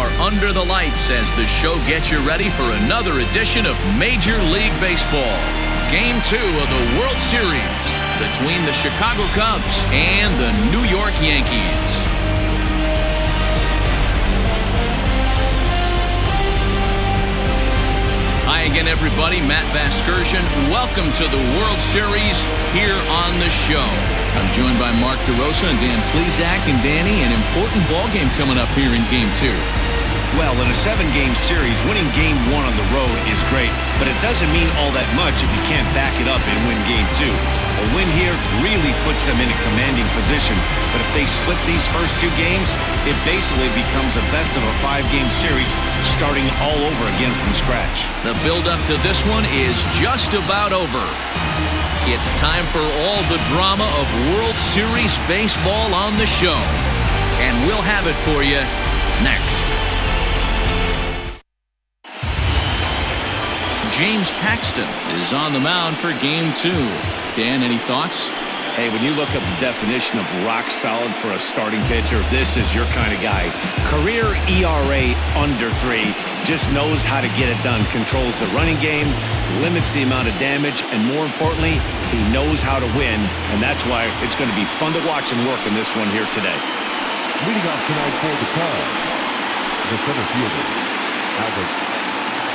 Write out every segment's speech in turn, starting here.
are under the lights as the show gets you ready for another edition of Major League Baseball. Game 2 of the World Series between the Chicago Cubs and the New York Yankees. Hi again, everybody. Matt Vasgersian. Welcome to the World Series here on the show. I'm joined by Mark DeRosa and Dan Plesac. And Danny, an important ball game coming up here in Game 2. Well, in a 7-game series, winning Game 1 on the road is great, but it doesn't mean all that much if you can't back it up and win Game 2. A win here really puts them in a commanding position, but if they split these first 2 games, it basically becomes a best of a 5-game series, starting all over again from scratch. The build-up to this one is just about over. It's time for all the drama of World Series baseball on the show, and we'll have it for you next. James Paxton is on the mound for Game 2. Dan, any thoughts? Hey, when you look up the definition of rock solid for a starting pitcher, this is your kind of guy. Career ERA under 3, just knows how to get it done, controls the running game, limits the amount of damage, and more importantly, he knows how to win, and that's why it's going to be fun to watch and work in this one here today. Leading off tonight for the Cubs, the center fielder, Albert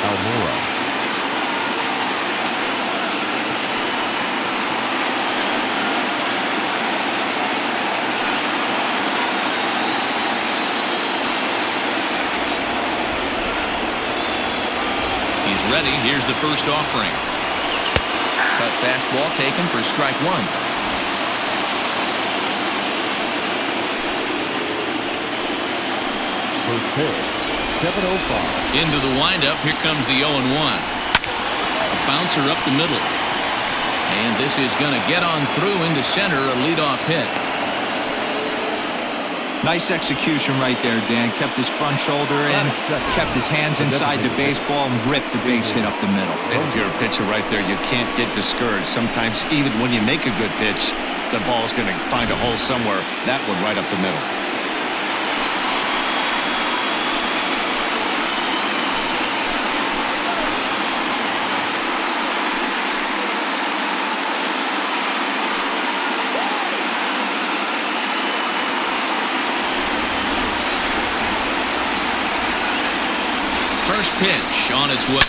Almora. Ready. Here's the first offering. Cut fastball taken for strike 1. First pitch, 7:05. Into the windup. Here comes the 0-1. A bouncer up the middle. And this is going to get on through into center, a leadoff hit. Nice execution right there, Dan. Kept his front shoulder in, kept his hands inside the baseball, and ripped the base hit up the middle. If you're a pitcher right there, you can't get discouraged. Sometimes even when you make a good pitch, the ball's going to find a hole somewhere. That one right up the middle. First pitch on its way.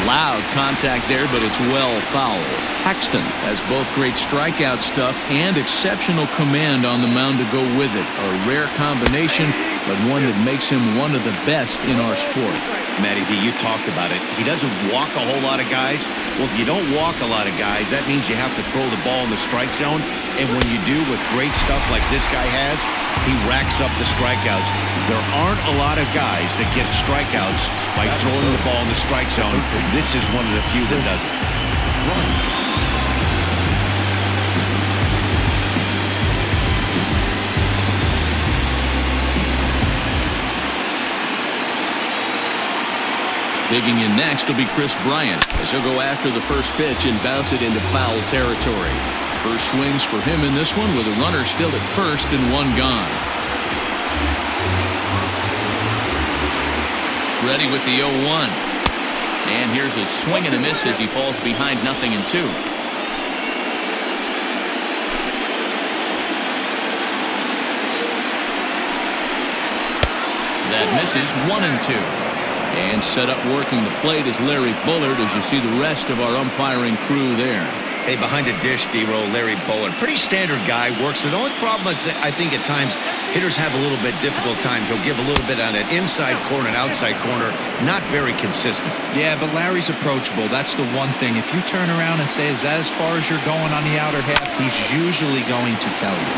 Loud contact there, but it's well foul. Paxton has both great strikeout stuff and exceptional command on the mound to go with it. A rare combination, but one that makes him one of the best in our sport. Matty D, you talked about it. He doesn't walk a whole lot of guys. Well, if you don't walk a lot of guys, that means you have to throw the ball in the strike zone. And when you do with great stuff like this guy has, he racks up the strikeouts. There aren't a lot of guys that get strikeouts by throwing the ball in the strike zone. This is one of the few that does it. Digging in next will be Chris Bryant as he'll go after the first pitch and bounce it into foul territory. First swings for him in this one with a runner still at first and 1 gone. Ready with the 0-1. And here's a swing and a miss as he falls behind 0-2. That misses 1-2. And set up working the plate is Larry Bullard as you see the rest of our umpiring crew there. Hey, behind the dish, D-Roll, Larry Bullard. Pretty standard guy, works it. The only problem I think at times hitters have a little bit difficult time. He'll give a little bit on an inside corner and outside corner. Not very consistent. Yeah, but Larry's approachable. That's the one thing. If you turn around and say, is that as far as you're going on the outer half, he's usually going to tell you.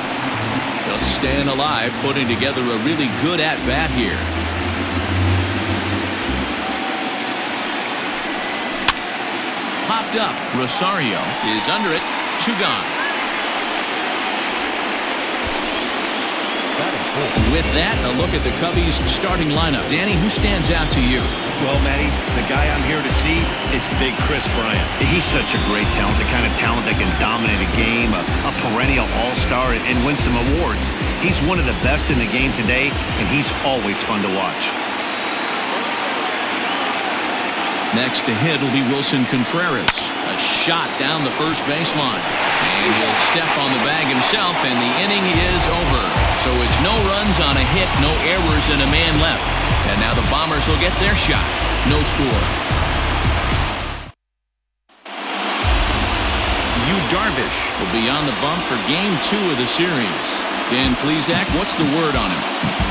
They'll stand alive, putting together a really good at-bat here. Popped up. Rosario is under it. 2 gone. With that, a look at the Cubbies' starting lineup. Danny, who stands out to you? Well, Matty, the guy I'm here to see is Big Chris Bryant. He's such a great talent, the kind of talent that can dominate a game, a perennial all-star, and win some awards. He's one of the best in the game today, and he's always fun to watch. Next to hit will be Wilson Contreras. A shot down the first baseline. And he'll step on the bag himself, and the inning is over. So it's no runs on a hit, no errors, and a man left. And now the Bombers will get their shot. No score. Yu Darvish will be on the bump for Game 2 of the series. Dan Plesac, what's the word on him?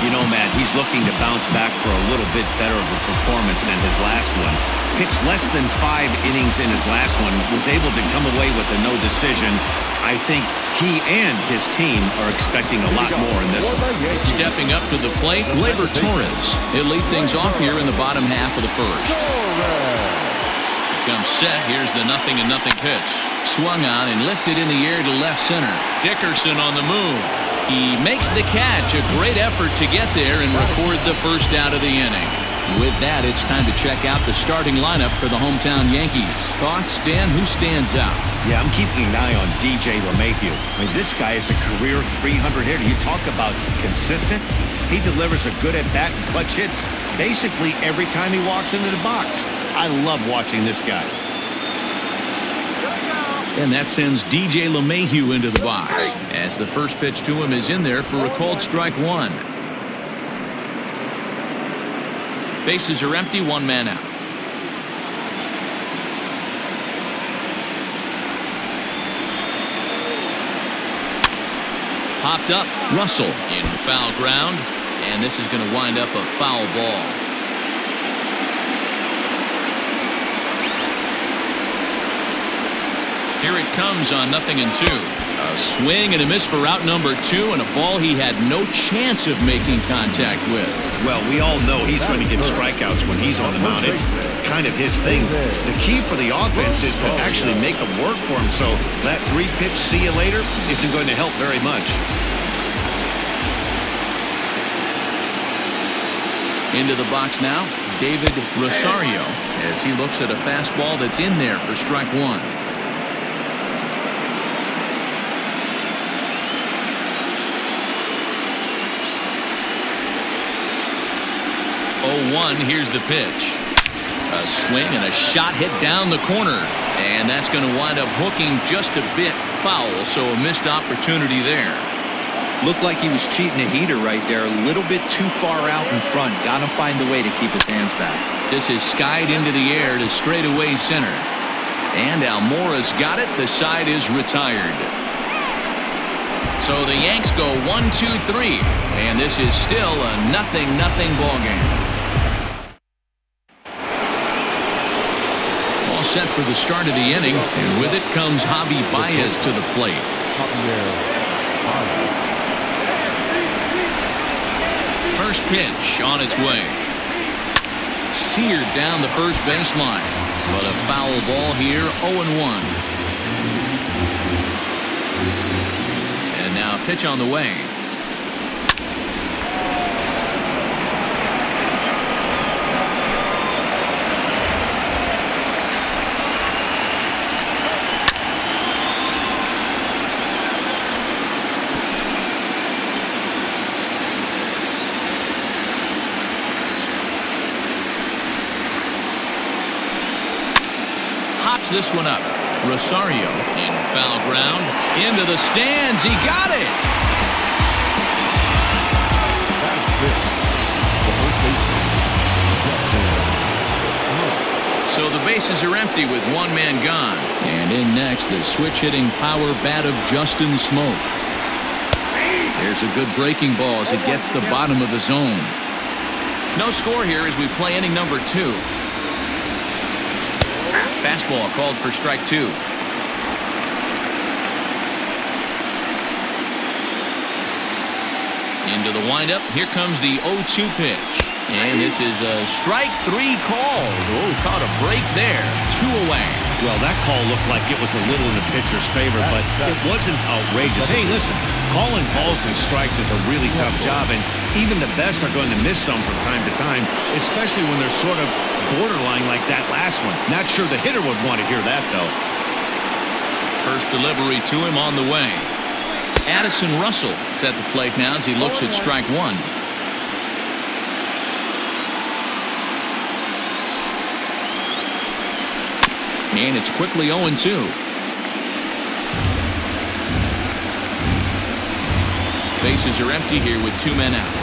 You know, Matt, he's looking to bounce back for a little bit better of a performance than his last one. Pitched less than 5 innings in his last one, was able to come away with a no decision. I think he and his team are expecting a lot more in this one. Stepping up to the plate, Gleyber Torres. He'll lead things off here in the bottom half of the first. Comes set. Here's the 0-0 pitch. Swung on and lifted in the air to left center. Dickerson on the move. He makes the catch. A great effort to get there and record the first out of the inning. With that, it's time to check out the starting lineup for the hometown Yankees. Thoughts, Dan? Who stands out? Yeah, I'm keeping an eye on DJ LeMahieu. I mean, this guy is a career 300 hitter. You talk about consistent. He delivers a good at-bat and clutch hits basically every time he walks into the box. I love watching this guy. And that sends DJ LeMahieu into the box, as the first pitch to him is in there for a called strike one. Bases are empty, one man out. Popped up, Russell in foul ground, and this is going to wind up a foul ball. Here it comes on 0-2. A swing and a miss for out number 2, and a ball he had no chance of making contact with. Well, we all know he's going to get strikeouts when he's on the mound. It's kind of his thing. The key for the offense is to actually make them work for him, so that 3-pitch see you later isn't going to help very much. Into the box now, David Rosario, as he looks at a fastball that's in there for strike one. 0-1, here's the pitch. A swing and a shot hit down the corner. And that's going to wind up hooking just a bit foul, so a missed opportunity there. Looked like he was cheating a heater right there. A little bit too far out in front. Got to find a way to keep his hands back. This is skied into the air to straightaway center. And Almora's got it. The side is retired. So the Yanks go 1-2-3. And this is still a 0-0 ball game. All set for the start of the inning, and with it comes Javi Baez to the plate. First pitch on its way. Seared down the first baseline, but a foul ball here, 0-1. And now a pitch on the way. Hops this one up. Rosario in foul ground. Into the stands. He got it. So the bases are empty with one man gone. And in next, the switch-hitting power bat of Justin Smoak. There's a good breaking ball as it gets the bottom of the zone. No score here as we play inning number 2. Fastball called for strike 2. Into the windup. Here comes the 0-2 pitch. And this is a strike 3 called. Oh, caught a break there. 2 away. Well, that call looked like it was a little in the pitcher's favor, but it wasn't outrageous. Hey, listen, calling balls and strikes is a really tough job, and even the best are going to miss some from time to time, especially when they're sort of borderline like that last one. Not sure the hitter would want to hear that, though. First delivery to him on the way. Addison Russell is at the plate now as he looks at strike one. And it's quickly 0-2. Bases are empty here with 2 men out.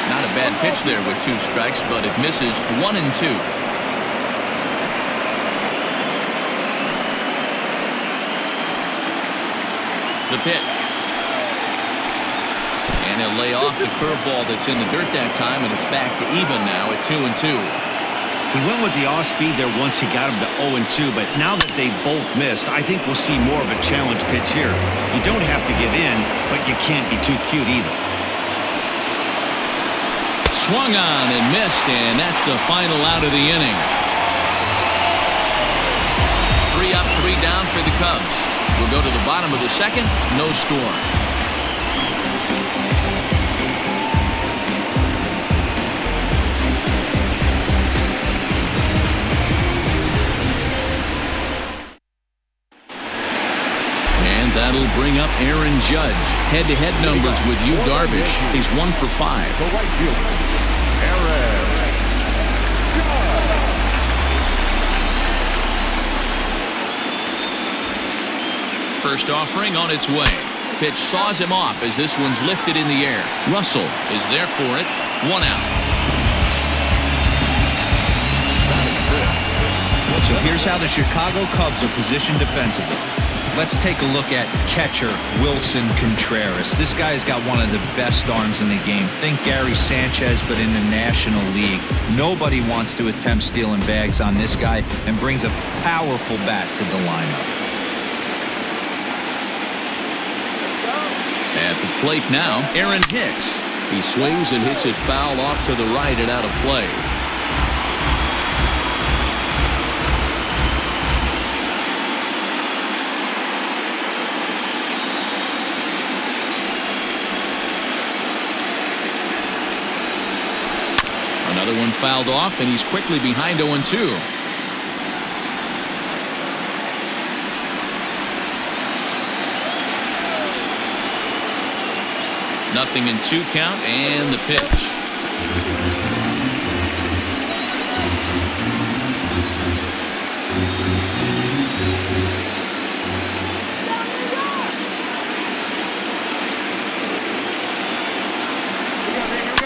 Not a bad pitch there with 2 strikes, but it misses. 1-2. The pitch. And he'll lay off the curveball that's in the dirt that time, and it's back to even now at 2-2. He went with the off-speed there once he got him to 0-2, but now that they both missed, I think we'll see more of a challenge pitch here. You don't have to give in, but you can't be too cute either. Swung on and missed, and that's the final out of the inning. 3 up, 3 down for the Cubs. We'll go to the bottom of the second, no score. And that'll bring up Aaron Judge. Head-to-head numbers with Yu Darvish. He's 1 for 5. The right fielder, Aaron Judge. First offering on its way. Pitch saws him off as this one's lifted in the air. Russell is there for it. 1 out. So here's how the Chicago Cubs are positioned defensively. Let's take a look at catcher Wilson Contreras. This guy's got one of the best arms in the game. Think Gary Sanchez, but in the National League. Nobody wants to attempt stealing bags on this guy, and brings a powerful bat to the lineup. At the plate now, Aaron Hicks. He swings and hits it foul off to the right and out of play. Another one fouled off, and he's quickly behind 0-2. Nothing in 2 count, and the pitch.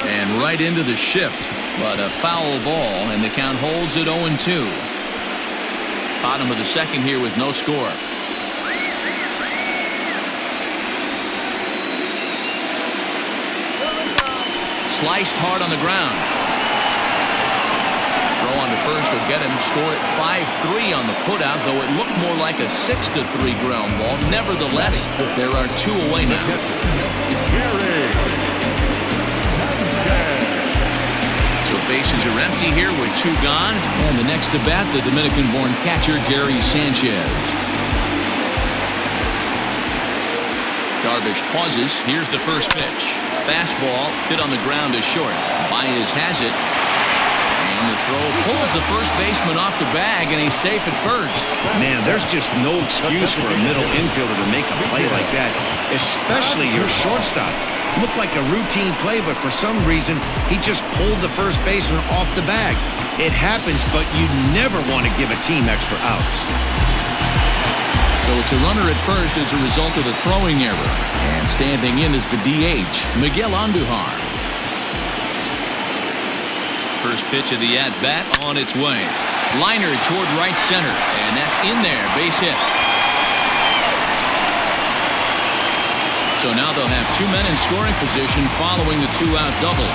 And right into the shift, but a foul ball, and the count holds at 0-2. Bottom of the second here with no score. Sliced hard on the ground. Throw on to first will get him. Score at 5-3 on the putout, though it looked more like a 6-3 ground ball. Nevertheless, there are 2 away now. So bases are empty here with 2 gone. And the next to bat, the Dominican-born catcher Gary Sanchez. Darvish pauses. Here's the first pitch. Fastball hit on the ground is short. Baez has it. And the throw pulls the first baseman off the bag, and he's safe at first. Man, there's just no excuse for a middle infielder to make a play like that, especially your shortstop. Looked like a routine play, but for some reason, he just pulled the first baseman off the bag. It happens, but you never want to give a team extra outs. So it's a runner at first as a result of the throwing error. And standing in is the DH, Miguel Andujar. First pitch of the at-bat on its way. Liner toward right center, and that's in there, base hit. So now they'll have 2 men in scoring position following the 2-out double.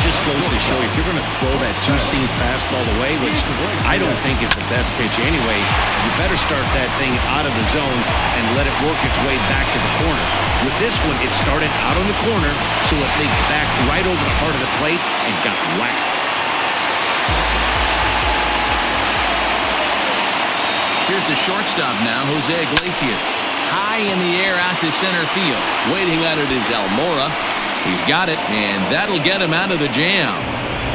just goes to show you, if you're going to throw that two-seam fastball away, which I don't think is the best pitch anyway, you better start that thing out of the zone and let it work its way back to the corner. With this one, it started out on the corner, so it they backed right over the heart of the plate and got whacked. Here's the shortstop now, Jose Iglesias. High in the air out to center field. Waiting at it is Almora. He's got it, and that'll get him out of the jam.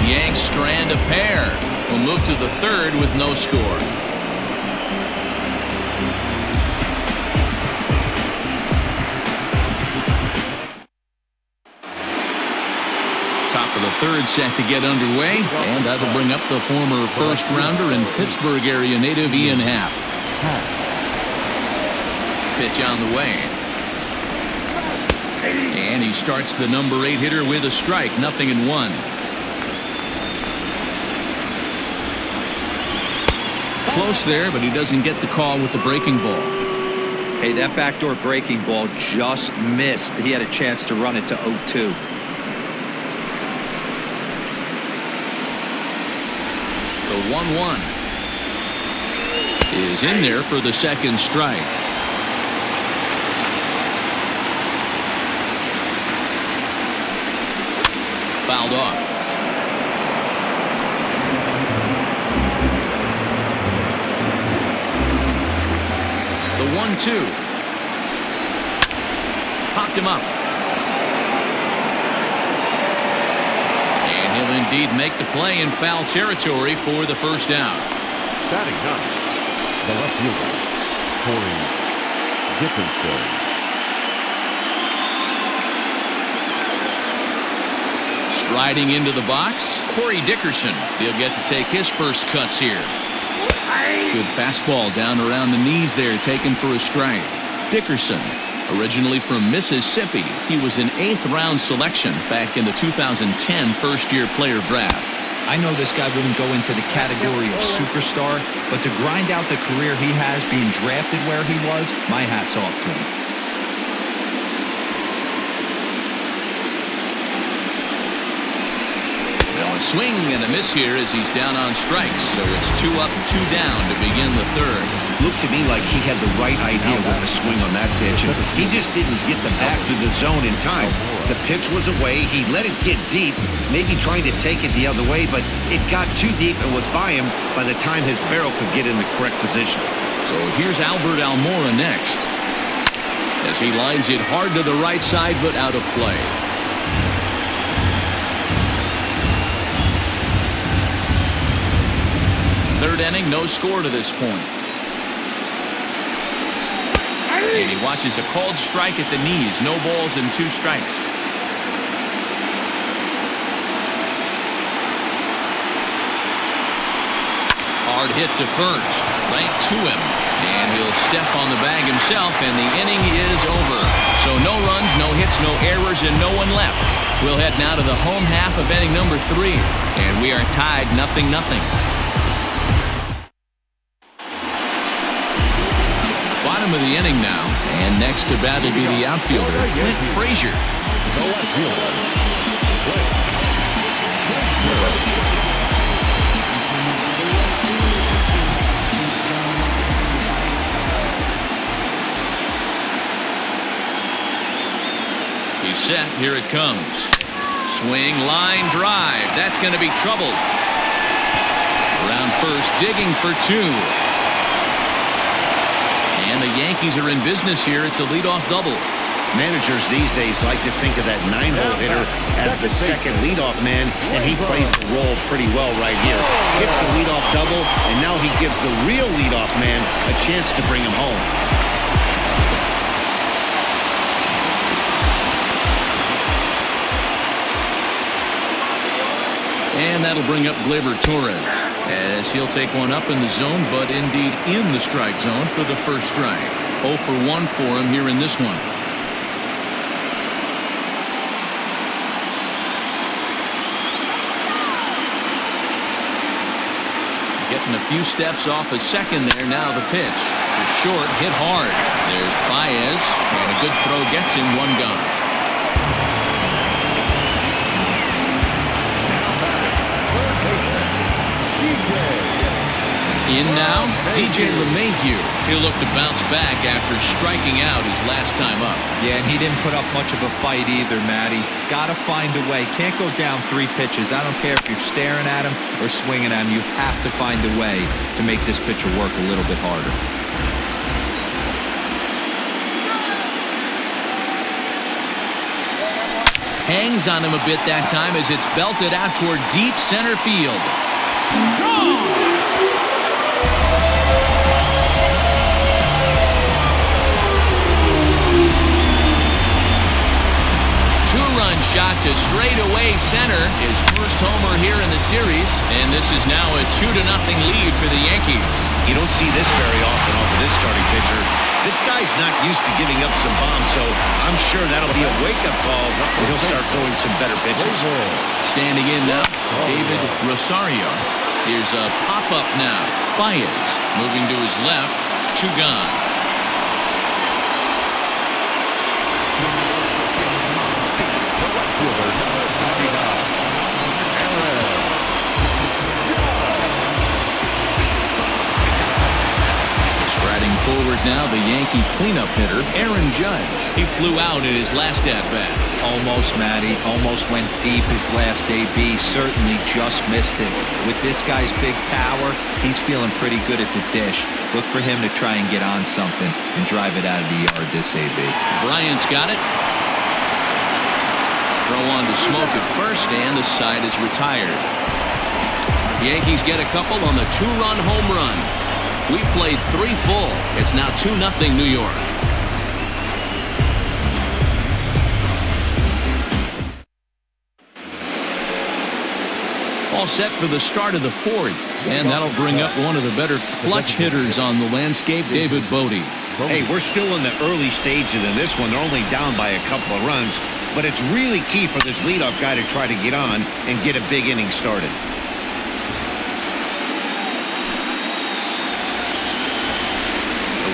Yanks strand a pair. We'll move to the third with no score. Top of the third set to get underway, and that'll bring up the former first-rounder and Pittsburgh area native Ian Happ. Pitch on the way. And he starts the number 8 hitter with a strike, 0-1. Close there, but he doesn't get the call with the breaking ball. Hey, that backdoor breaking ball just missed. He had a chance to run it to 0-2. The 1-1 is in there for the second strike. Fouled off. The 1-2. Popped him up. And he'll indeed make the play in foul territory for the first down. Batting ninth, the left fielder, Corey Dickerson. Striding into the box, Corey Dickerson. He'll get to take his first cuts here. Good fastball down around the knees there, taken for a strike. Dickerson, originally from Mississippi, he was an 8th-round selection back in the 2010 first-year player draft. I know this guy wouldn't go into the category of superstar, but to grind out the career he has being drafted where he was, my hat's off to him. A swing and a miss here as he's down on strikes, so it's 2 up, 2 down to begin the third. Looked to me like he had the right idea with the swing on that pitch, and he just didn't get the bat through the zone in time. The pitch was away. He let it get deep, maybe trying to take it the other way, but it got too deep and was by him by the time his barrel could get in the correct position. So here's Albert Almora next, as he lines it hard to the right side, but out of play. Third inning, no score to this point. And he watches a called strike at the knees. No balls and 2 strikes. Hard hit to first. Right to him. And he'll step on the bag himself, and the inning is over. So no runs, no hits, no errors, and no one left. We'll head now to the home half of inning number 3. And we are tied 0-0. Bottom of the inning now, and next to bat will be the outfielder, Clint Frazier. The left fielder, He's set. Here it comes. Swing, line, drive. That's going to be trouble. Around first, digging for 2. And the Yankees are in business here. It's a leadoff double. Managers these days like to think of that 9-hole hitter as the second leadoff man, and he plays the role pretty well right here. Gets the leadoff double, and now he gives the real leadoff man a chance to bring him home. And that'll bring up Gleyber Torres, as he'll take one up in the zone, but indeed in the strike zone for the first strike. 0 for 1 for him here in this one. Getting a few steps off a second there. Now the pitch is short, hit hard. There's Baez, and a good throw gets him 1 gone. In now, DJ LeMahieu. He'll look to bounce back after striking out his last time up. Yeah, and he didn't put up much of a fight either, Matty. Gotta find a way. Can't go down 3 pitches. I don't care if you're staring at him or swinging at him. You have to find a way to make this pitcher work a little bit harder. Hangs on him a bit that time as it's belted out toward deep center field. Gone! Two-run shot to straightaway center. His first homer here in the series, and this is now a 2-0 lead for the Yankees. You don't see this very often off of this starting pitcher. This guy's not used to giving up some bombs, so I'm sure that'll be a wake-up call when he'll start throwing some better pitches. Standing in now, David Rosario. Here's a pop-up now. Baez moving to his left. 2 gone. Striding forward now, the Yankee cleanup hitter, Aaron Judge. He flew out in his last at-bat. Almost, Matty. Almost went deep his last AB. Certainly just missed it. With this guy's big power, he's feeling pretty good at the dish. Look for him to try and get on something and drive it out of the yard this AB. Bryant's got it. Throw on to Smoke at first, and the side is retired. The Yankees get a couple on the 2-run home run. We played 3 full. It's now 2-0 New York. All set for the start of the 4th, and that'll bring up one of the better clutch hitters on the landscape, David Bodie. Hey, we're still in the early stages in this one. They're only down by a couple of runs, but it's really key for this leadoff guy to try to get on and get a big inning started.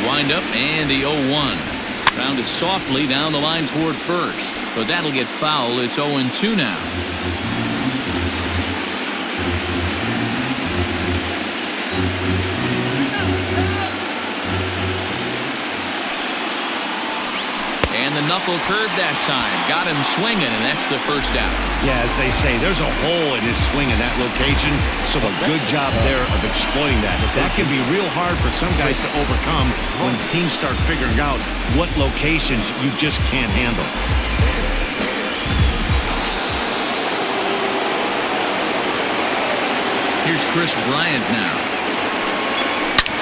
Windup and the 0-1. Grounded softly down the line toward first, but that'll get foul. It's 0-2 now. And the knuckle curve that time got him swinging, and that's the first out. Yeah, as they say, there's a hole in his swing in that location, so a good job there of exploiting that. That can be real hard for some guys to overcome when teams start figuring out what locations you just can't handle. Here's Chris Bryant now,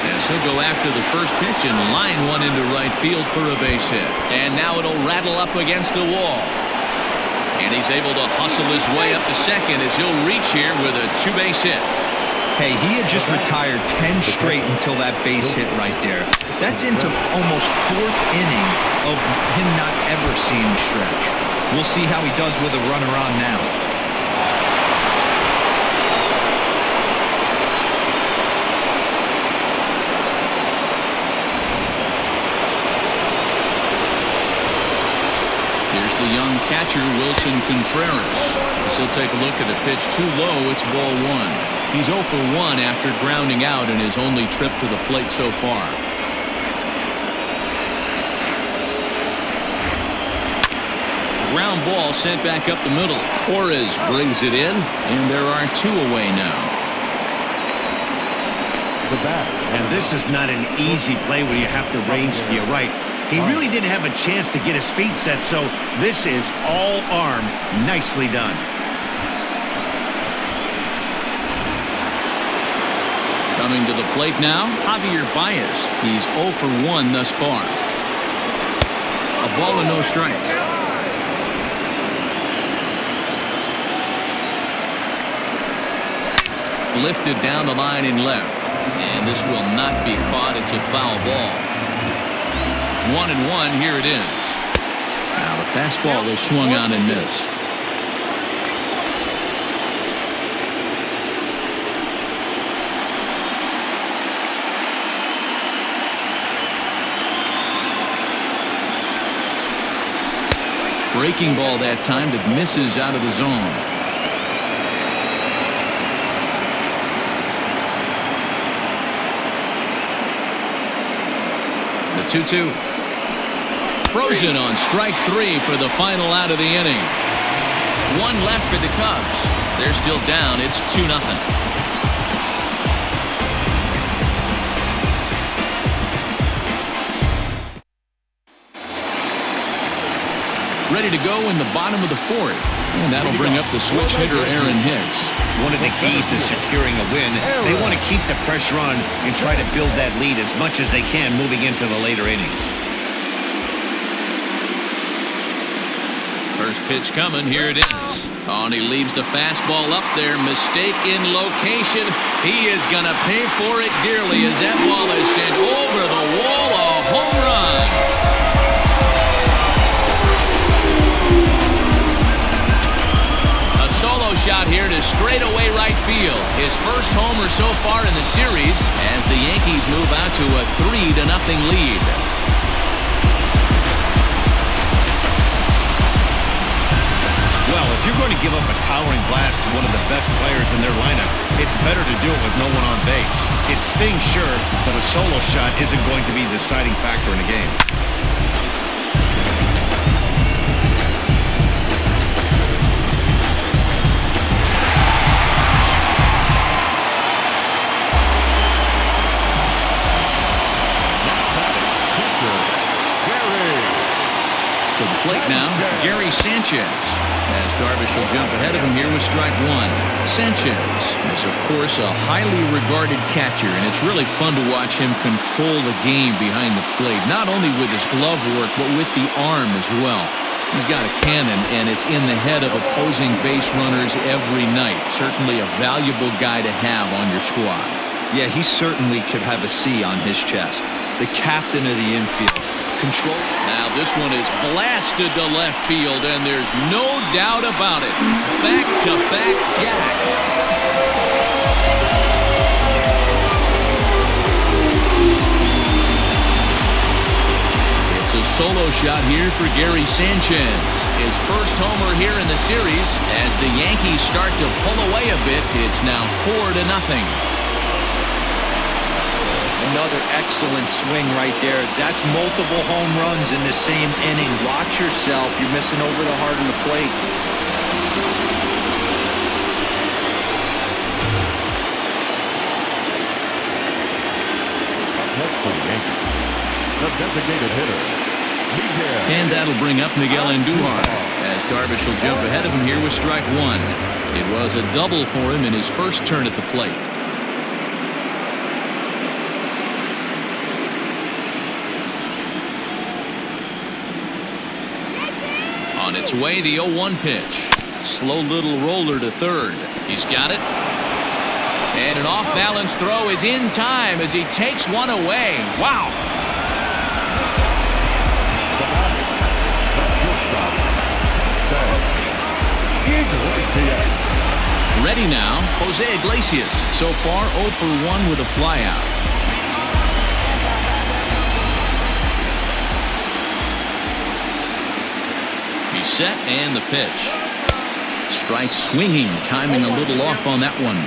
as he'll go after the first pitch and line one into right field for a base hit. And now it'll rattle up against the wall. And he's able to hustle his way up to second as he'll reach here with a 2-base hit. Hey, he had just retired 10 straight until that base hit right there. That's into almost 4th inning of him not ever seeing the stretch. We'll see how he does with a runner on now. Here's the young catcher, Wilson Contreras. As he'll take a look at a pitch too low. It's ball 1. He's 0 for 1 after grounding out in his only trip to the plate so far. Ground ball sent back up the middle. Torres brings it in, and there are 2 away now. The bat. And this is not an easy play when you have to range to your right. He really didn't have a chance to get his feet set, so this is all arm. Nicely done. Coming to the plate now, Javier Baez. He's 0 for 1 thus far. A ball and no strikes. Lifted down the line in left. And this will not be caught. It's a foul ball. 1-1. Here it is. Now the fastball is swung on and missed. Breaking ball that time that misses out of the zone. 2-2. Frozen on strike 3 for the final out of the inning. One left for the Cubs. They're still down. It's 2-0. Ready to go in the bottom of the 4th. And that'll bring up the switch hitter, Aaron Hicks. One of the keys to securing a win, they want to keep the pressure on and try to build that lead as much as they can moving into the later innings. First pitch coming. Here it is. Oh, and he leaves the fastball up there. Mistake in location. He is going to pay for it dearly as that ball is sent over the wall. A home run. Solo shot here to straightaway right field. His first homer so far in the series as the Yankees move out to a 3-0 lead. Well, if you're going to give up a towering blast to one of the best players in their lineup, it's better to do it with no one on base. It stings, sure, but a solo shot isn't going to be the deciding factor in a game. To the plate now, Gary Sanchez, as Darvish will jump ahead of him here with strike 1. Sanchez is, of course, a highly regarded catcher, and it's really fun to watch him control the game behind the plate, not only with his glove work, but with the arm as well. He's got a cannon, and it's in the head of opposing base runners every night. Certainly a valuable guy to have on your squad. Yeah, he certainly could have a C on his chest. The captain of the infield. Control. Now this one is blasted to left field, and there's no doubt about it. Back-to-back jacks. It's a solo shot here for Gary Sanchez. His first homer here in the series. As the Yankees start to pull away a bit, it's now 4-0. Another excellent swing right there. That's multiple home runs in the same inning. Watch yourself. You're missing over the heart of the plate. The designated hitter, Miguel. And that'll bring up Miguel Andujar, as Darvish will jump ahead of him here with strike 1. It was a double for him in his first turn at the plate. On its way, the 0-1 pitch. Slow little roller to third. He's got it. And an off-balance throw is in time as he takes one away. Wow. Ready now, Jose Iglesias. So far, 0 for 1 with a flyout. He's set, and the pitch. Strike swinging, timing a little off on that one.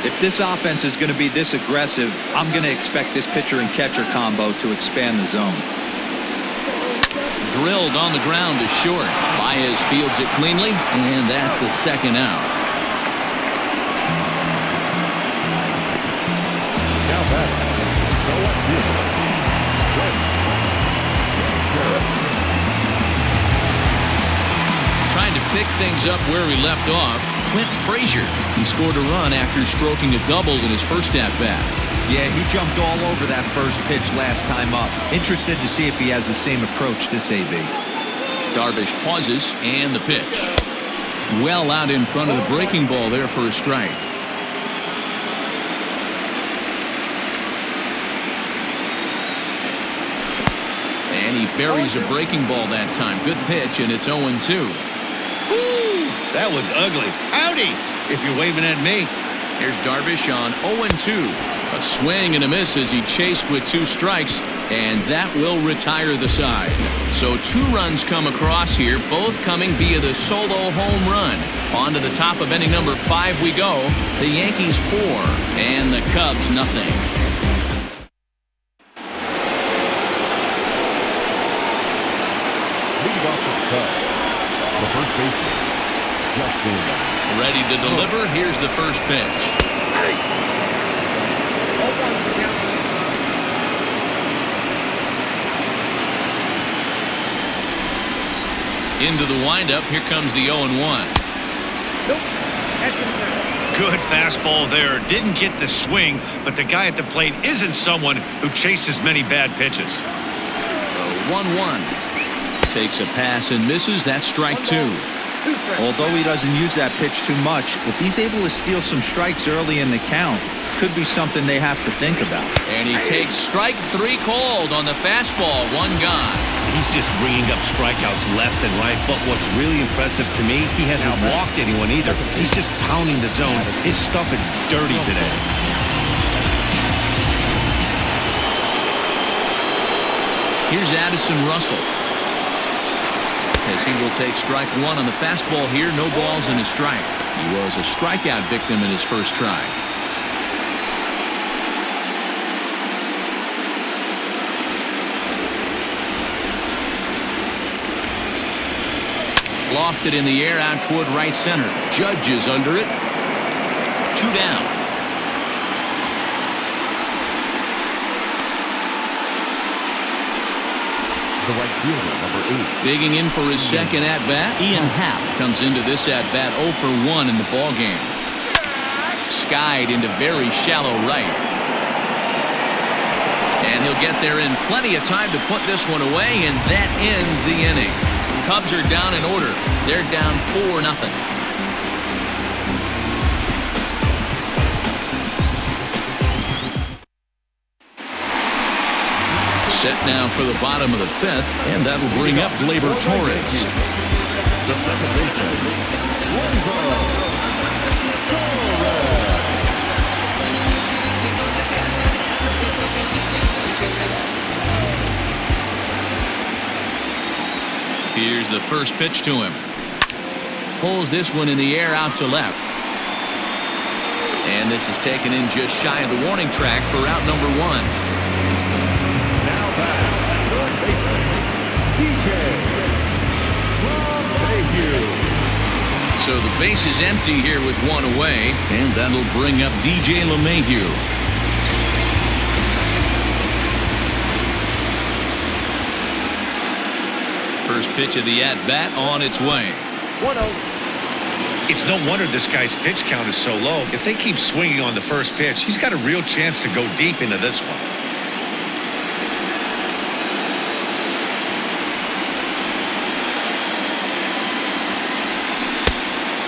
If this offense is going to be this aggressive, I'm going to expect this pitcher and catcher combo to expand the zone. Drilled on the ground to short. Baez fields it cleanly, and that's the second out. Now back. Trying to pick things up where we left off, Clint Frazier. He scored a run after stroking a double in his first at-bat. Yeah, he jumped all over that first pitch last time up. Interested to see if he has the same approach this AB. Darvish pauses, and the pitch. Well out in front of the breaking ball there for a strike. And he buries a breaking ball that time. Good pitch, and it's 0-2. Woo! That was ugly. Howdy, if you're waving at me. Here's Darvish on 0-2. A swing and a miss as he chased with 2 strikes, and that will retire the side. So 2 runs come across here, both coming via the solo home run. On to the top of inning number 5 we go. The Yankees 4 and the Cubs nothing. Leading off the Cubs, the first baseman, Justin. Ready to deliver. Here's the first pitch. Into the windup. Here comes the 0-1. Good fastball there. Didn't get the swing, but the guy at the plate isn't someone who chases many bad pitches. 1-1. Takes a pass and misses. That's strike two. Although he doesn't use that pitch too much, if he's able to steal some strikes early in the count, could be something they have to think about. And he takes strike three called on the fastball. One gone. He's just ringing up strikeouts left and right, but what's really impressive to me, he hasn't walked anyone either. He's just pounding the zone. His stuff is dirty today. Here's Addison Russell, as he will take strike one on the fastball here. No balls and a strike. He was a strikeout victim in his first try. Lofted in the air out toward right center. Judge is under it. 2 down. The right fielder, number 8. Digging in for his second at-bat, Ian Happ comes into this at-bat 0 for 1 in the ballgame. Skied into very shallow right. And he'll get there in plenty of time to put this one away, and that ends the inning. Cubs are down in order. They're down 4-0. Set now for the bottom of the 5th, and that'll bring up Gleyber Torres. The second baseman, Here's the first pitch to him. Pulls this one in the air out to left. And this is taken in just shy of the warning track for out number 1. Now back, third baseman, DJ. So the base is empty here with 1 away, and that'll bring up DJ LeMahieu. First pitch of the at-bat on its way. 1-0. It's no wonder this guy's pitch count is so low. If they keep swinging on the first pitch, he's got a real chance to go deep into this one.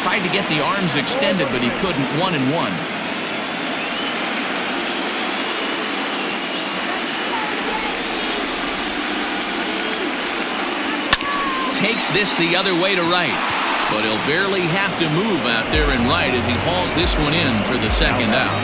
Tried to get the arms extended, but he couldn't. 1-1. Takes this the other way to right, but he'll barely have to move out there in right as he hauls this one in for the second out.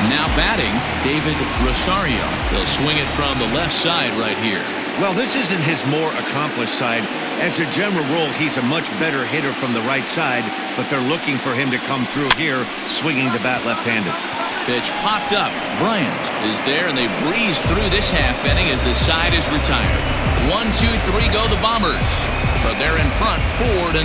Now batting, David Rosario. He'll swing it from the left side right here. Well, this isn't his more accomplished side. As a general rule, he's a much better hitter from the right side, but they're looking for him to come through here, swinging the bat left-handed. Pitch popped up. Bryant is there, and they breeze through this half inning as the side is retired. 1, 2, 3 go the Bombers, but they're in front 4-0.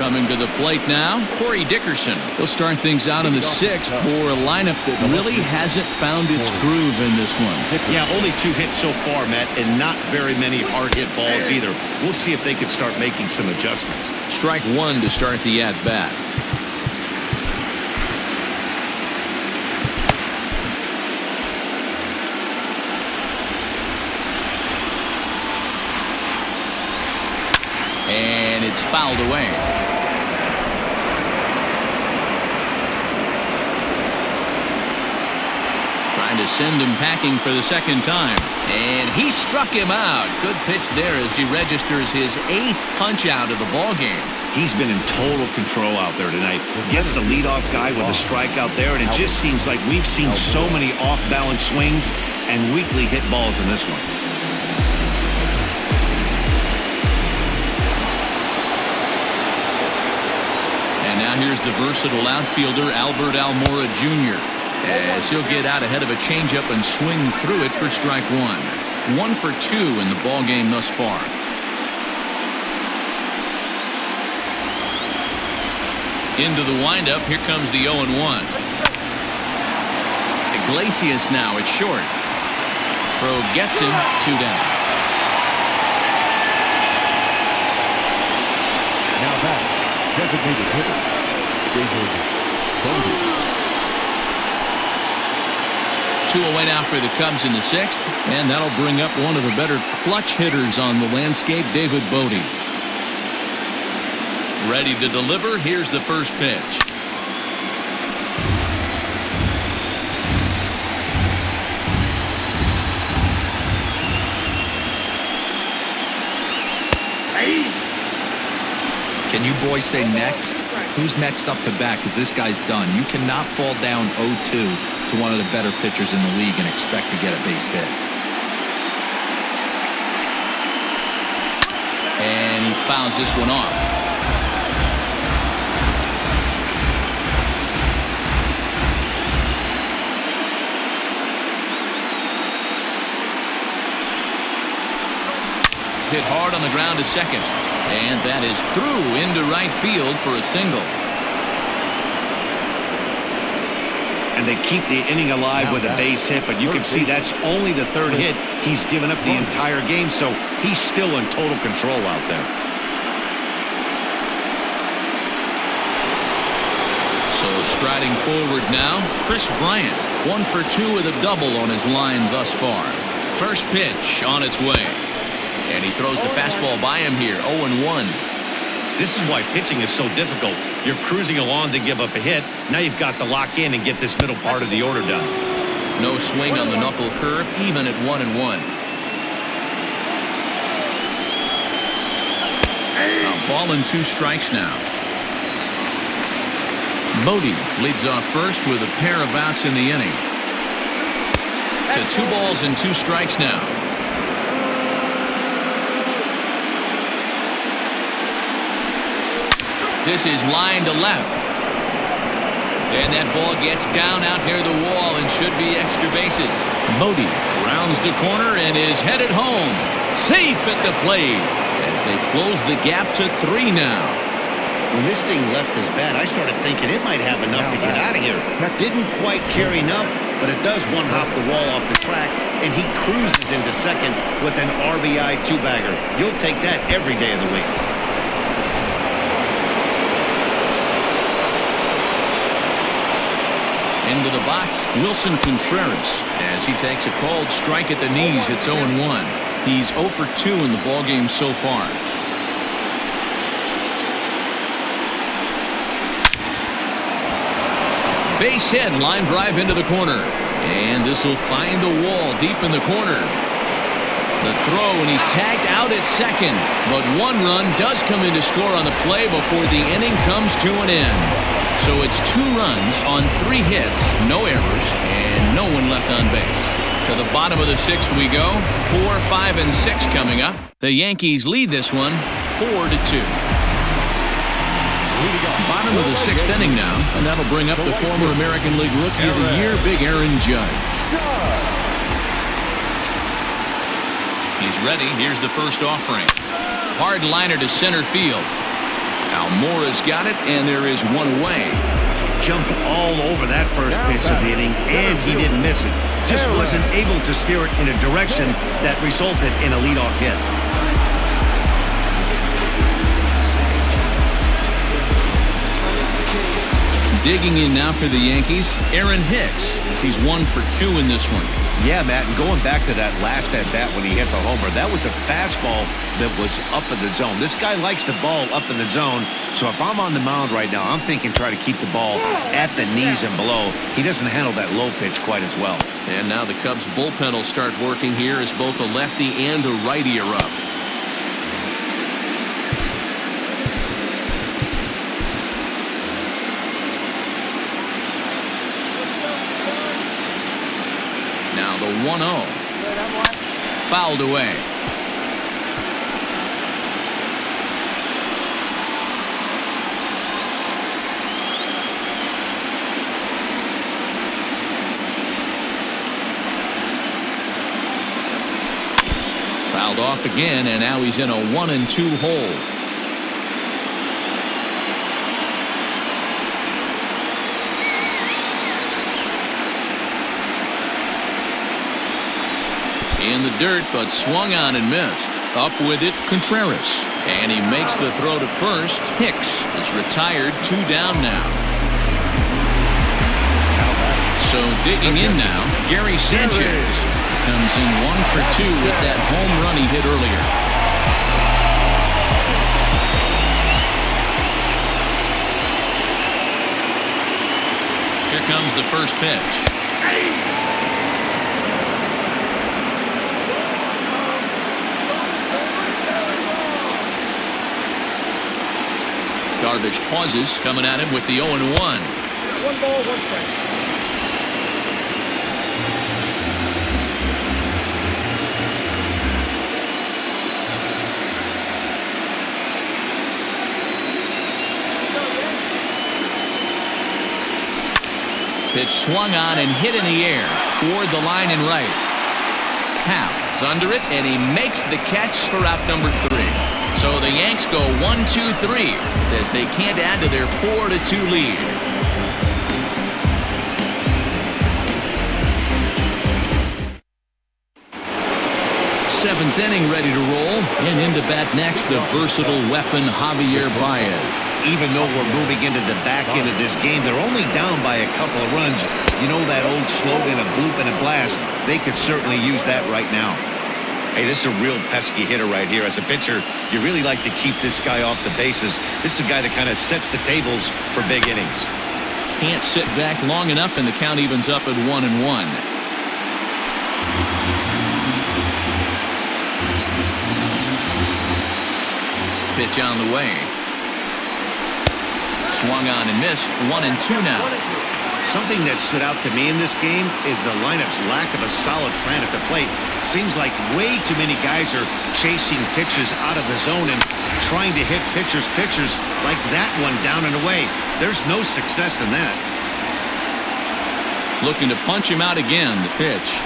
Coming to the plate now, Corey Dickerson. He'll start things out in the 6th for a lineup that really hasn't found its groove in this one. Yeah, only 2 hits so far, Matt, and not very many hard hit balls either. We'll see if they can start making some adjustments. Strike 1 to start the at-bat. And it's fouled away. Trying to send him packing for the second time. And he struck him out. Good pitch there as he registers his 8th punch out of the ballgame. He's been in total control out there tonight. Gets the leadoff guy with a strikeout there, and it just seems like we've seen so many off-balance swings and weakly hit balls in this one. And now here's the versatile outfielder, Albert Almora Jr. as he'll get out ahead of a changeup and swing through it for strike one. 1 for 2 in the ball game thus far. Into the windup. Here comes the 0-1. Iglesias now at short. Throw gets him. 2 down. Now back, designated hitter, David Bodie. 2 away now for the Cubs in the 6th, and that'll bring up one of the better clutch hitters on the landscape, David Bodie. Ready to deliver. Here's the first pitch. Can you boys say next? Who's next up to bat? Because this guy's done. You cannot fall down 0-2 to one of the better pitchers in the league and expect to get a base hit. And he fouls this one off. Hit hard on the ground to second. And that is through into right field for a single. And they keep the inning alive with a base hit, but you can see that's only the 3rd hit he's given up the entire game, so he's still in total control out there. So striding forward now, Chris Bryant. 1 for 2 with a double on his line thus far. First pitch on its way. And he throws the fastball by him here. 0-1. This is why pitching is so difficult. You're cruising along to give up a hit. Now you've got to lock in and get this middle part of the order done. No swing on the knuckle curve, even at 1-1. A ball and 2 strikes now. Bodie leads off first with a pair of outs in the inning. To 2 balls and 2 strikes now. This is line to left. And that ball gets down out near the wall and should be extra bases. Bodie rounds the corner and is headed home. Safe at the plate as they close the gap to 3 now. When this thing left his bat, I started thinking it might have enough to get out of here. Didn't quite carry enough, but it does one-hop the wall off the track, and he cruises into second with an RBI 2-bagger. You'll take that every day of the week. Into the box, Wilson Contreras, as he takes a called strike at the knees. It's 0-1. He's 0 for 2 in the ballgame so far. Base hit, line drive into the corner. And this will find the wall deep in the corner. The throw, and he's tagged out at second. But 1 run does come in to score on the play before the inning comes to an end. So it's 2 runs on 3 hits, no errors, and no one left on base. To the bottom of the 6th we go. 4, 5, and 6 coming up. The Yankees lead this one 4-2. Bottom of the 6th inning now, and that'll bring up the former American League Rookie of the Year, Big Aaron Judge. He's ready. Here's the first offering. Hard liner to center field. Almora's got it, and there is 1 away. Jumped all over that first pitch of the inning, and he didn't miss it. Just wasn't able to steer it in a direction that resulted in a leadoff hit. Digging in now for the Yankees, Aaron Hicks. He's 1 for 2 in this one. Yeah, Matt, and going back to that last at-bat when he hit the homer, that was a fastball that was up in the zone. This guy likes the ball up in the zone, so if I'm on the mound right now, I'm thinking try to keep the ball at the knees and below. He doesn't handle that low pitch quite as well. And now the Cubs bullpen will start working here as both a lefty and a righty are up. Now the 1-0. Fouled away. Fouled off again, and now he's in a 1-2 hole. In the dirt, but swung on and missed. Up with it, Contreras. And he makes the throw to first. Hicks is retired, 2 down now. So digging in now, Gary Sanchez comes in 1 for 2 with that home run he hit earlier. Here comes the first pitch. Darvish pauses, coming at him with the 0-1. 1 ball, 1 strike. Pitch swung on and hit in the air toward the line and right. Howell's under it, and he makes the catch for out number 3. So the Yanks go 1-2-3 as they can't add to their 4-2 lead. 7th inning ready to roll, and into bat next the versatile weapon Javier Baez. Even though we're moving into the back end of this game, they're only down by a couple of runs. You know that old slogan, a bloop and a blast? They could certainly use that right now. Hey, this is a real pesky hitter right here. As a pitcher, you really like to keep this guy off the bases. This is a guy that kind of sets the tables for big innings. Can't sit back long enough, and the count evens up at 1-1. Pitch on the way. Swung on and missed. 1-2 now. Something that stood out to me in this game is the lineup's lack of a solid plan at the plate. Seems like way too many guys are chasing pitches out of the zone and trying to hit pitchers like that one down and away. There's no success in that. Looking to punch him out again. The pitch.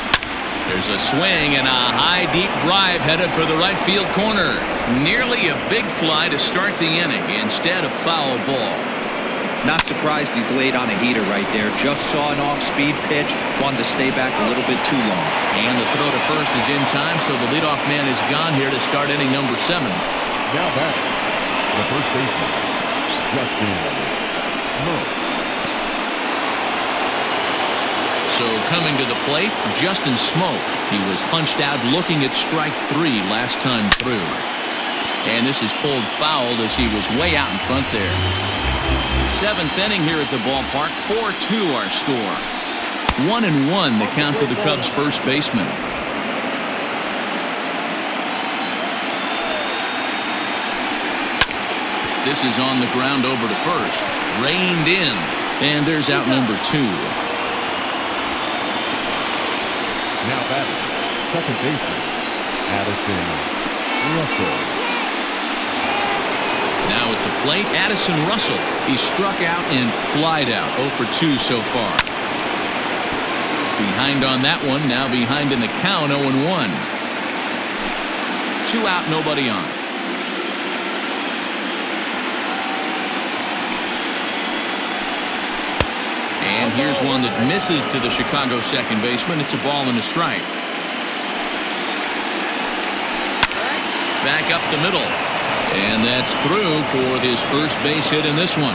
There's a swing and a high deep drive headed for the right field corner. Nearly a big fly to start the inning instead of foul ball. Not surprised he's laid on a heater right there. Just saw an off-speed pitch. Wanted to stay back a little bit too long. And the throw to first is in time, so the leadoff man is gone here to start inning number 7. Now back, the first baseman, Justin Smoke. So coming to the plate, Justin Smoke. He was punched out looking at strike 3 last time through. And this is pulled fouled as he was way out in front there. 7th inning here at the ballpark. 4-2 our score. 1-1 the count to the Cubs first baseman. This is on the ground over to first. Reined in. And there's out number 2. Now batting, second baseman, Addison Russell. Now at the plate, Addison Russell. He struck out and flied out. 0 for 2 so far. Behind on that one. Now behind in the count. 0-1. 2 out, nobody on. And here's one that misses to the Chicago second baseman. It's a ball and a strike. Back up the middle. And that's through for his first base hit in this one.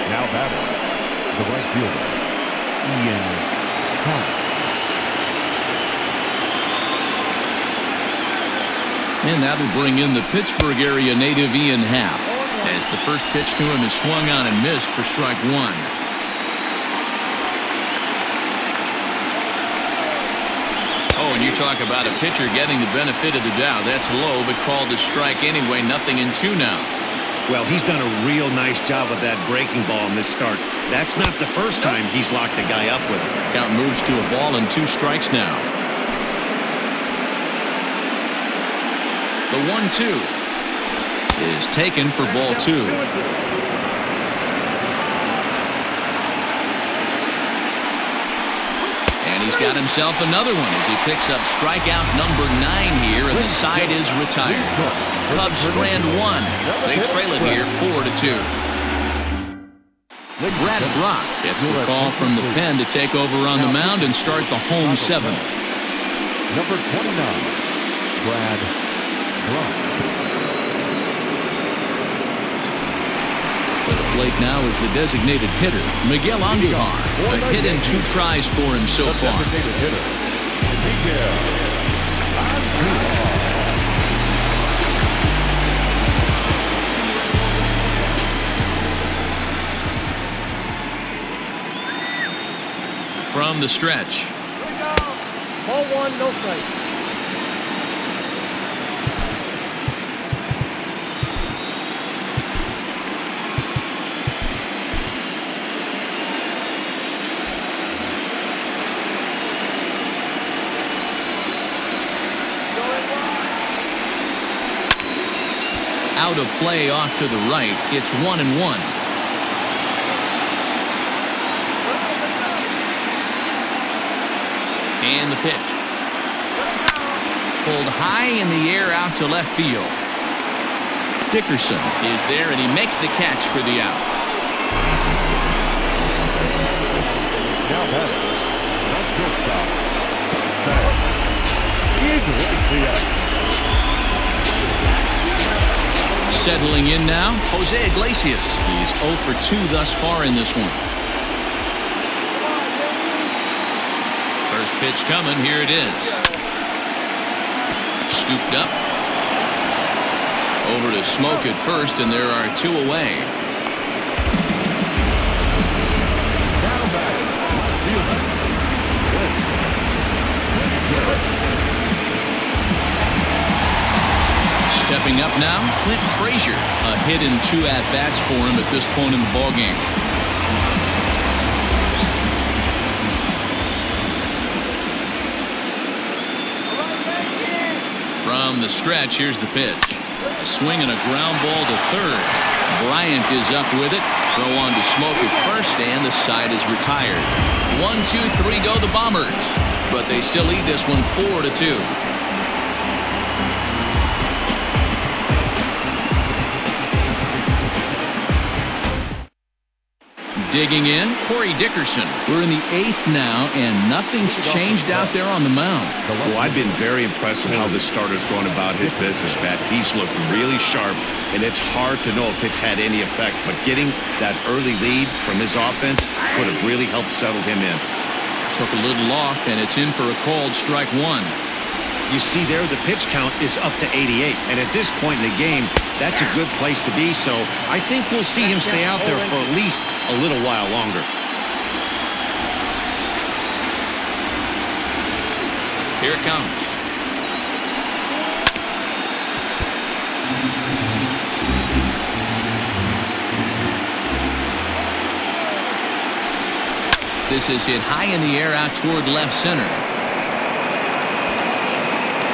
Now batting, the right fielder, Ian Happ. And that'll bring in the Pittsburgh area native Ian Happ, as the first pitch to him is swung on and missed for strike 1. Oh, and you talk about a pitcher getting the benefit of the doubt. That's low, but called a strike anyway. 0-2 now. Well, he's done a real nice job with that breaking ball in this start. That's not the first time he's locked a guy up with it. Count moves to a ball and 2 strikes now. The 1-2 is taken for ball 2. He's got himself another one as he picks up strikeout number 9 here, and the side is retired. Cubs strand 1. They trail it here 4-2. Brad Brock gets the call from the pen to take over on the mound and start the home 7th. Number 29, Brad Brock. At the plate now is the designated hitter, Miguel Andujar. A hit in 2 tries for him so far. Designated hitter, Miguel Andujar. From the stretch. Ball 1, no strike. Out of play off to the right. It's 1-1. And the pitch. Pulled high in the air out to left field. Dickerson is there, and he makes the catch for the out. Now batting, the shortstop, Settling in now, Jose Iglesias. He's 0 for 2 thus far in this one. First pitch coming, here it is. Scooped up. Over to Smoke at first, and there are 2 away. Stepping up now, Clint Frazier. A hit in 2 at-bats for him at this point in the ballgame. From the stretch, here's the pitch. A swing and a ground ball to third. Bryant is up with it. Throw on to Smoke at first, and the side is retired. 1, 2, 3 go the Bombers. But they still lead this one 4-2. Digging in, Corey Dickerson. We're in the 8th now, and nothing's changed out there on the mound. Well, I've been very impressed with how this starter's going about his business, Matt. He's looked really sharp, and it's hard to know if it's had any effect. But getting that early lead from his offense could have really helped settle him in. Took a little off, and it's in for a called strike 1. You see there, the pitch count is up to 88. And at this point in the game, that's a good place to be. So I think we'll see him stay out there for at least a little while longer. Here it comes. This is hit high in the air out toward left center.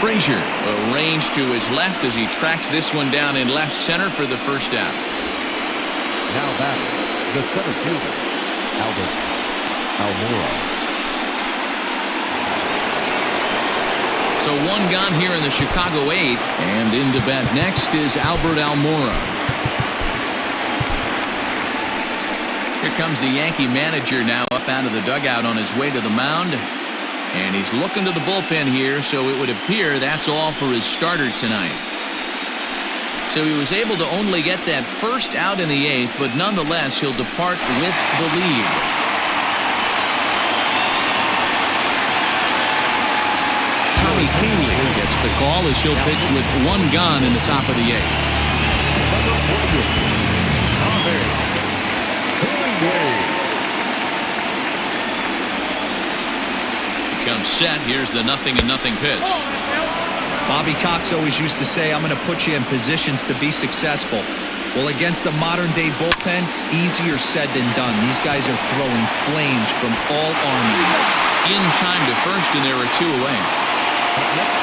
Frazier arranged to his left as he tracks this one down in left center for the first out. Now batting, the center fielder, Albert Almora. So 1 gone here in the Chicago 8th, and in to bat next is Albert Almora. Here comes the Yankee manager now up out of the dugout on his way to the mound. And he's looking to the bullpen here, so it would appear that's all for his starter tonight. So he was able to only get that first out in the 8th, but nonetheless, he'll depart with the lead. Tommy Kahnle gets the call as he'll pitch with 1 gone in the top of the 8th. Comes set. Here's the 0-0 pitch. Bobby Cox always used to say, I'm going to put you in positions to be successful. Well, against a modern-day bullpen, easier said than done. These guys are throwing flames from all arm units. In time to first, and there are 2 away.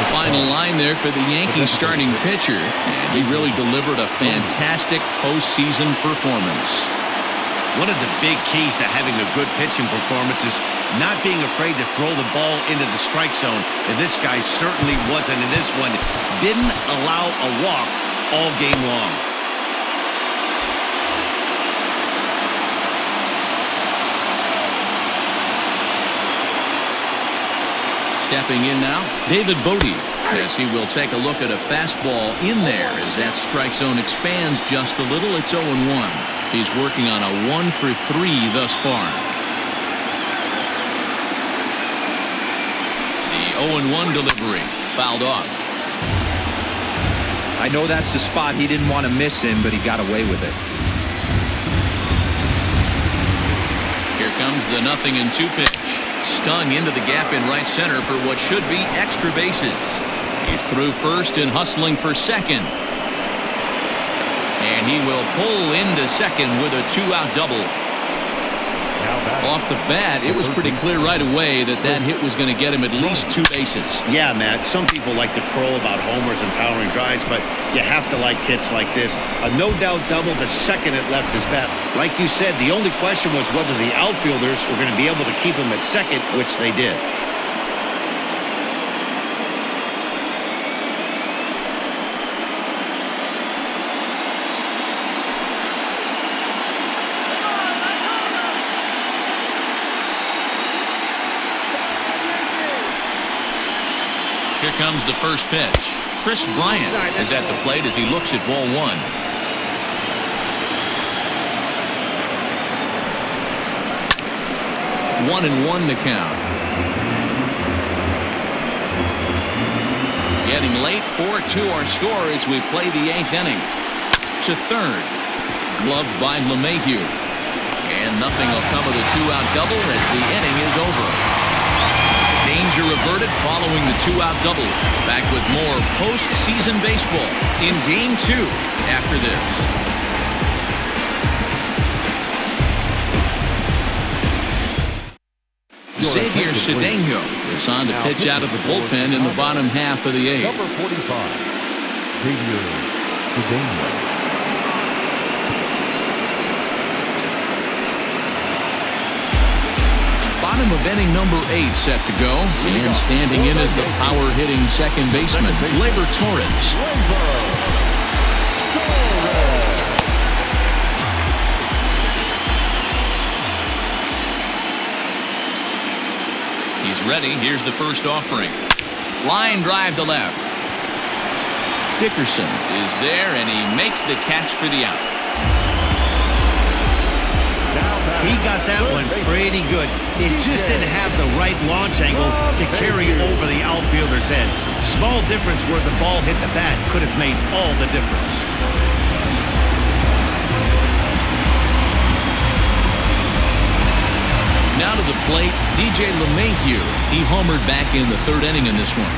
The final line there for the Yankees starting pitcher, and he really delivered a fantastic postseason performance. One of the big keys to having a good pitching performance is not being afraid to throw the ball into the strike zone, and this guy certainly wasn't in this one. Didn't allow a walk all game long. Stepping in now, David Bodie, as he will take a look at a fastball in there as that strike zone expands just a little. It's 0-1. He's working on a 1-for-3 thus far. The 0-1 delivery fouled off. I know that's the spot he didn't want to miss in, but he got away with it. Here comes the 0-2 pitch. Stung into the gap in right center for what should be extra bases. He's through first and hustling for second. And he will pull into second with a 2-out double. Off the bat, it was pretty clear right away that that hit was going to get him at least 2 bases. Yeah, Matt, some people like to crow about homers and powering drives, but you have to like hits like this. A no-doubt double the second it left his bat. Like you said, the only question was whether the outfielders were going to be able to keep him at second, which they did. Here comes the first pitch. Chris Bryant is at the plate as he looks at ball 1. 1-1 to count. Getting late, 4-2 our score as we play the 8th inning. To third, gloved by LeMahieu. And nothing will come of the 2-out double as the inning is over. Danger averted following the 2-out double. Back with more postseason baseball in Game 2 after this. Xavier Cedeno is on to pitch out of the bullpen in the bottom half of the 8th. Number 45, Xavier Cedeno. Bottom of inning number 8 set to go. And standing in is the power-hitting second baseman, Gleyber Torres. He's ready. Here's the first offering. Line drive to left. Dickerson is there, and he makes the catch for the out. He got that one pretty good. It just didn't have the right launch angle to carry over the outfielder's head. Small difference where the ball hit the bat could have made all the difference. Now to the plate, DJ LeMahieu. He homered back in the 3rd inning in this one.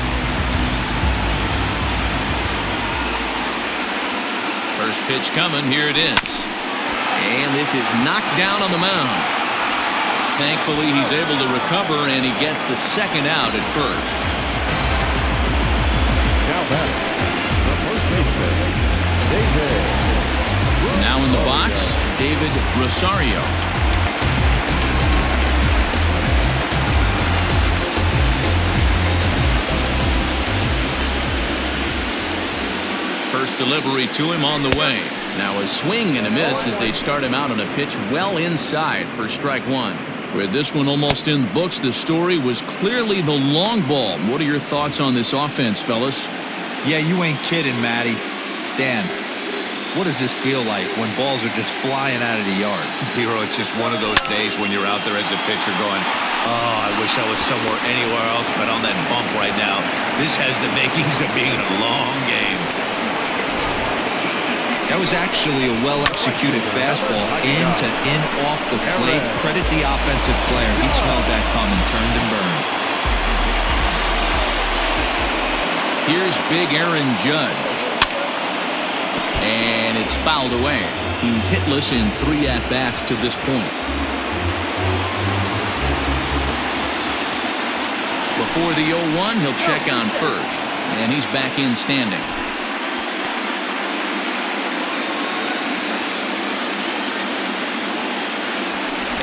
First pitch coming. Here it is. And this is knocked down on the mound. Thankfully, he's able to recover, and he gets the 2nd out at first. Now back, the first baseman, David. Now in the box, David Rosario. First delivery to him on the way. Now a swing and a miss as they start him out on a pitch well inside for strike 1. With this one almost in the books, the story was clearly the long ball. What are your thoughts on this offense, fellas? Yeah, you ain't kidding, Matty. Dan, what does this feel like when balls are just flying out of the yard? Hero, it's just one of those days when you're out there as a pitcher going, oh, I wish I was anywhere else but on that bump right now. This has the makings of being a long game. That was actually a well-executed fastball in to in off the plate. Credit the offensive player. He smelled that coming, turned and burned. Here's big Aaron Judge. And it's fouled away. He's hitless in 3 at-bats to this point. Before the 0-1, he'll check on first. And he's back in standing.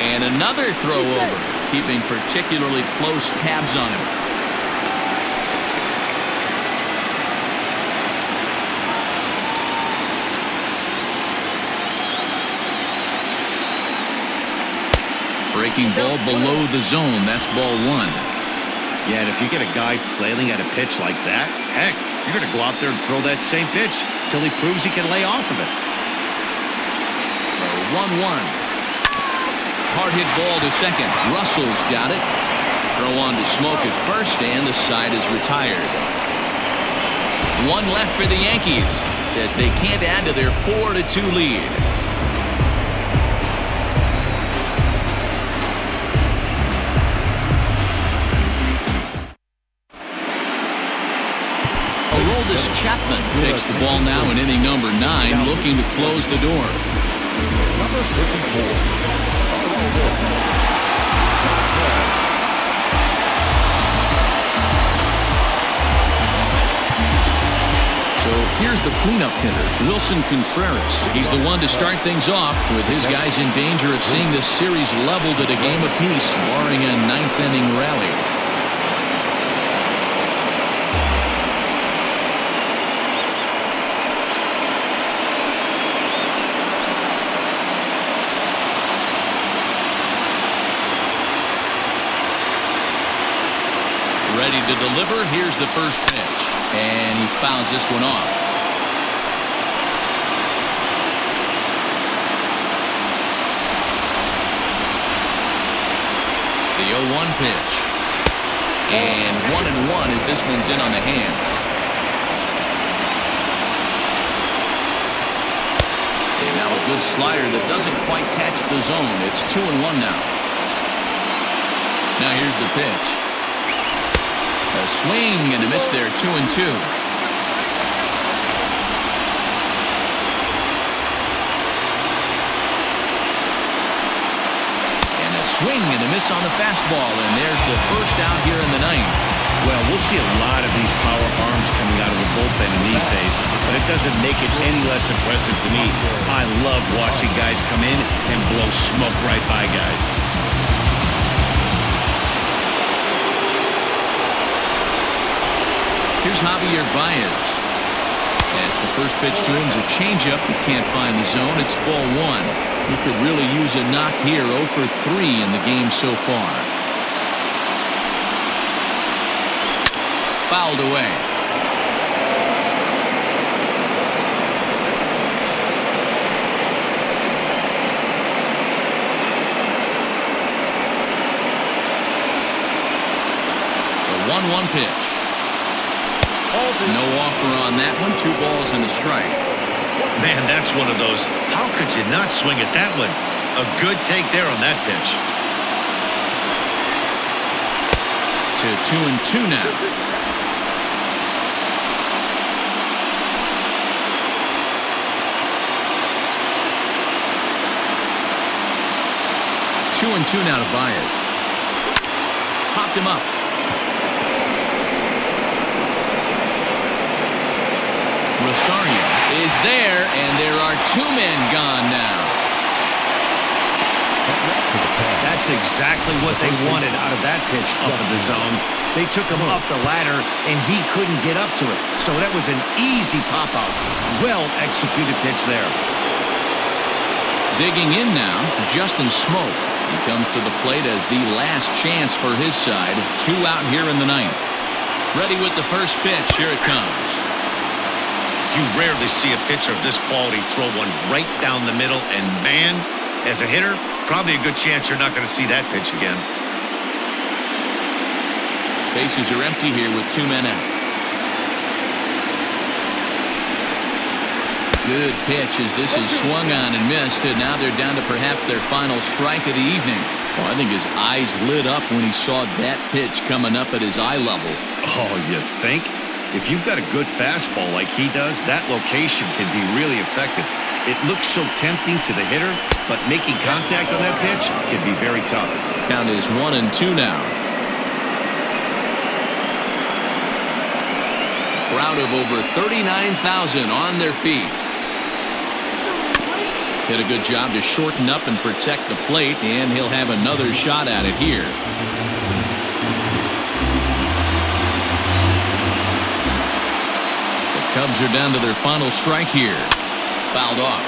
And another throw over. keeping particularly close tabs on him. Breaking ball below the zone. That's ball one. Yeah, and if you get a guy flailing at a pitch like that, heck, you're going to go out there and throw that same pitch till he proves he can lay off of it. So 1-1. Hard hit ball to second. Russell's got it. Throw on to Smoke at first, and the side is retired. One left for the Yankees as they can't add to their 4-2 lead. Chapman takes the ball now in inning number 9, looking to close the door. Number 54. So here's the cleanup hitter, Wilson Contreras. He's the one to start things off, with his guys in danger of seeing this series leveled at a game apiece, barring a 9th-inning rally. Ready to deliver. Here's the first pitch, and he fouls this one off. The 0-1 pitch, and 1-1 as this one's in on the hands. And now a good slider that doesn't quite catch the zone. It's 2-1 now. Now here's the pitch. A swing and a miss there, 2-2. And a swing and a miss on the fastball, and there's the first out here in the 9th. Well, we'll see a lot of these power arms coming out of the bullpen in these days, but it doesn't make it any less impressive to me. I love watching guys come in and blow smoke right by guys. Here's Javier Baez. As the first pitch to him is a changeup that can't find the zone. It's ball one. He could really use a knock here. 0 for 3 in the game so far. Fouled away. The 1-1 pitch. No offer on that one. 2 balls and a strike. Man, that's one of those. How could you not swing at that one? A good take there on that pitch. To 2-2 now. Two and two now to Baez. Popped him up. Rosario is there, and there are 2 men gone now. That's exactly what they wanted out of that pitch up in the zone. They took him up the ladder, and he couldn't get up to it. So that was an easy pop-out. Well-executed pitch there. Digging in now, Justin Smoke. He comes to the plate as the last chance for his side. 2 out here in the 9th. Ready with the first pitch. Here it comes. You rarely see a pitcher of this quality throw one right down the middle, and man, as a hitter, probably a good chance you're not going to see that pitch again. Bases are empty here with 2 men out. Good pitch as this is swung on and missed, and now they're down to perhaps their final strike of the evening. Well, I think his eyes lit up when he saw that pitch coming up at his eye level. Oh, you think? If you've got a good fastball like he does, that location can be really effective. It looks so tempting to the hitter, but making contact on that pitch can be very tough. Count is 1-2 now. Crowd of over 39,000 on their feet. Did a good job to shorten up and protect the plate, and he'll have another shot at it here. The Cubs are down to their final strike here. Fouled off.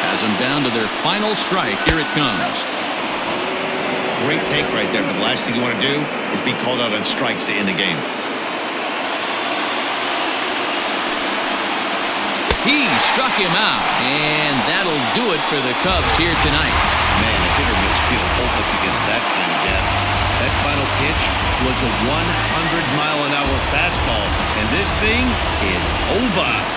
Has them down to their final strike. Here it comes. Great take right there, but the last thing you want to do is be called out on strikes to end the game. He struck him out, and that'll do it for the Cubs here tonight. Man, the hitter must feel hopeless against that kind of gas. That final pitch was a 100-mile-an-hour fastball, and this thing is over.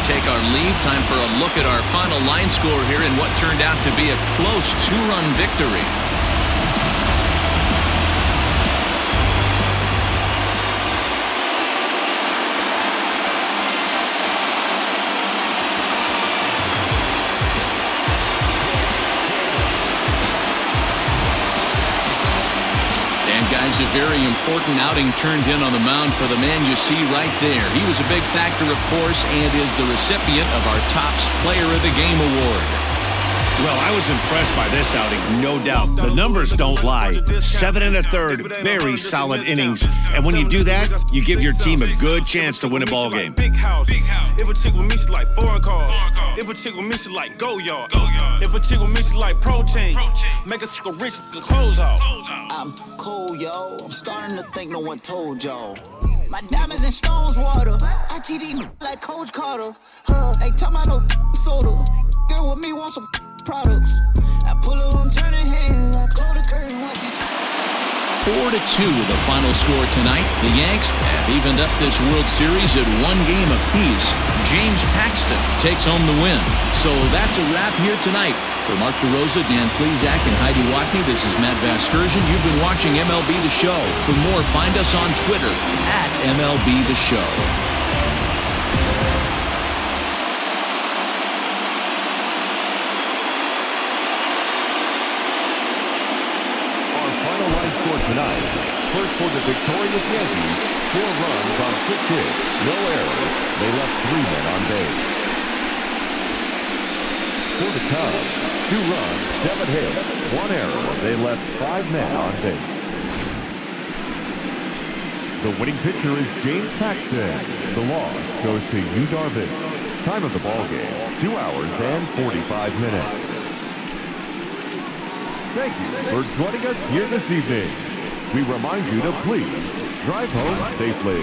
Take our leave. Time for a look at our final line score here in what turned out to be a close 2-run victory. Guys, a very important outing turned in on the mound for the man you see right there. He was a big factor, of course, and is the recipient of our Topps Player of the Game award. Well, I was impressed by this outing, no doubt. The numbers don't lie. 7 1/3, very solid innings. And when you do that, you give your team a good chance to win a ball game. Big house. If a chick with me, she like foreign cars. If a chick with me, she like go yard. If a chick with me, she like protein. Make us go rich, the clothes off. I'm cool, yo. I'm starting to think no one told y'all. My diamonds and stones water. I TD like Coach Carter. Ain't talking about no soda. Girl with me want some products. I pull her on turning hands. I close the curtain once she 4-2 the final score tonight. The Yanks have evened up this World Series at 1 game apiece. James Paxton takes home the win. So that's a wrap here tonight. For Mark DeRosa, Dan Plezak, and Heidi Watney, this is Matt Vasgersian. You've been watching MLB The Show. For more, find us on Twitter at MLB The Show. Tonight, first for the victorious Yankees, 4 runs on 6 hits, no errors. They left 3 men on base. For the Cubs, 2 runs, 7 hits, 1 error. They left 5 men on base. The winning pitcher is James Paxton. The loss goes to Yu Darvish. Time of the ball game, 2 hours and 45 minutes. Thank you for joining us here this evening. We remind you to please drive home safely.